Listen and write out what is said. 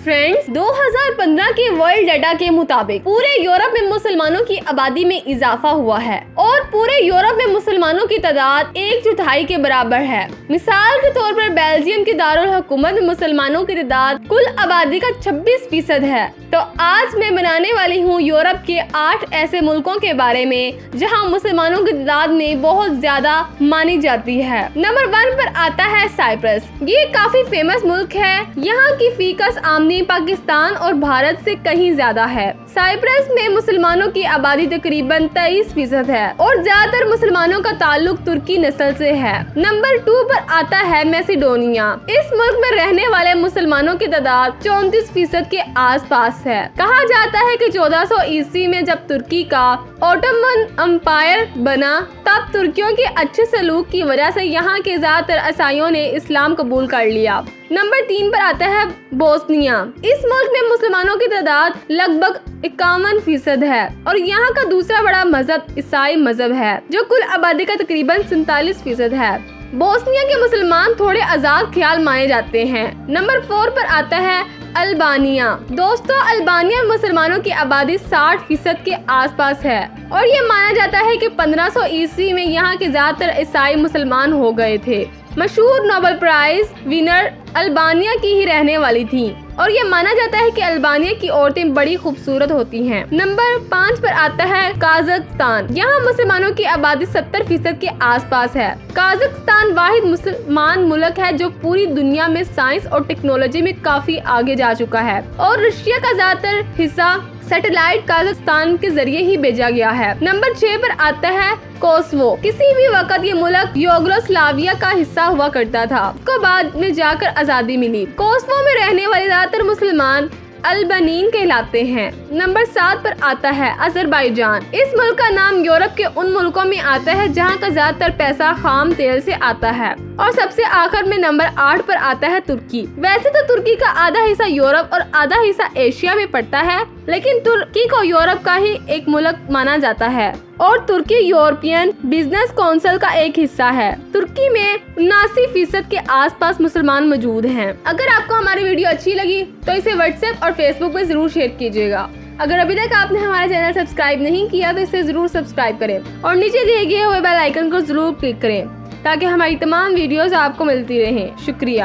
Friends, 2015 के world data के मुताबिक पूरे यूरोप में मुसलमानों की आबादी में इजाफा हुआ है और पूरे यूरोप में मुसलमानों की तादाद 1/4 के बराबर है। मिसाल के तौर पर बेल्जियम की दारुल हुकूमत में मुसलमानों की तादाद कुल आबादी का 26% है। तो आज मैं बनाने वाली हूँ यूरोप के 8 ऐसे मुल्कों के बारे में जहाँ मुसलमानों की तादाद में बहुत ज्यादा मानी जाती है। नंबर 1 पर आता है साइप्रस। ये काफी फेमस मुल्क है। यहाँ की फीकस आमदनी पाकिस्तान और भारत से कहीं ज्यादा है। साइप्रस में मुसलमानों की आबादी तकरीबन 23% है और ज्यादातर मुसलमानों का ताल्लुक तुर्की नस्ल से है। नंबर 2 पर आता है मैसेडोनिया। इस मुल्क में रहने वाले मुसलमानों की तादाद 34% के आसपास है। कहा जाता है कि 1400 ईस्वी में जब तुर्की का ओटोमन एम्पायर बना तब तुर्कियों के अच्छे सलूक की वजह से यहाँ के ज्यादातर ईसाइयों ने इस्लाम कबूल कर लिया। नंबर 3 पर आता है बोस्निया। इस मुल्क में मुसलमानों की तादाद लगभग 51% है और यहाँ का दूसरा बड़ा मजहब ईसाई मजहब है जो कुल आबादी का तकरीबन 47% है। बोस्निया के मुसलमान थोड़े आजाद ख्याल माने जाते हैं। नंबर 4 पर आता है अल्बानिया। दोस्तों, अल्बानिया में मुसलमानों की आबादी 60% के आसपास है और ये माना जाता है कि 1500 ईस्वी में यहाँ के ज्यादातर ईसाई मुसलमान हो गए थे। मशहूर नोबेल प्राइज विनर अल्बानिया की ही रहने वाली थी और ये माना जाता है कि अल्बानिया की औरतें बड़ी खूबसूरत होती हैं। नंबर 5 पर आता है काजख्स्तान। यहाँ मुसलमानों की आबादी 70% के आसपास है। काजख्स्तान वाहिद मुसलमान मुल्क है जो पूरी दुनिया में साइंस और टेक्नोलॉजी में काफी आगे जा चुका है और रशिया का ज्यादातर हिस्सा सैटेलाइट काजख्स्तान के जरिए ही भेजा गया है। नंबर 6 पर आता है कोसोवो। किसी भी वक्त ये मुल्क यूगोस्लाविया का हिस्सा हुआ करता था, उसको बाद में जाकर आजादी मिली। कोसोवो में रहने वाले ज्यादातर मुसलमान अल्बानीन कहलाते हैं। नंबर 7 पर आता है अजरबैजान। इस मुल्क का नाम यूरोप के उन मुल्कों में आता है जहाँ का ज्यादातर पैसा खाम तेल से आता है। और सबसे आखिर में नंबर 8 पर आता है तुर्की। वैसे तो तुर्की का आधा हिस्सा यूरोप और आधा हिस्सा एशिया में पड़ता है, लेकिन तुर्की को यूरोप का ही एक मुल्क माना जाता है और तुर्की यूरोपियन बिजनेस काउंसिल का एक हिस्सा है। तुर्की में 79% के आसपास मुसलमान मौजूद हैं। अगर आपको हमारी वीडियो अच्छी लगी तो इसे व्हाट्सएप और फेसबुक पे जरूर शेयर कीजिएगा। अगर अभी तक आपने हमारा चैनल सब्सक्राइब नहीं किया तो इसे जरूर सब्सक्राइब करें और नीचे दिए गए हुए बेल आइकन को जरूर क्लिक करें ताकि हमारी तमाम वीडियोस आपको मिलती रहें। शुक्रिया।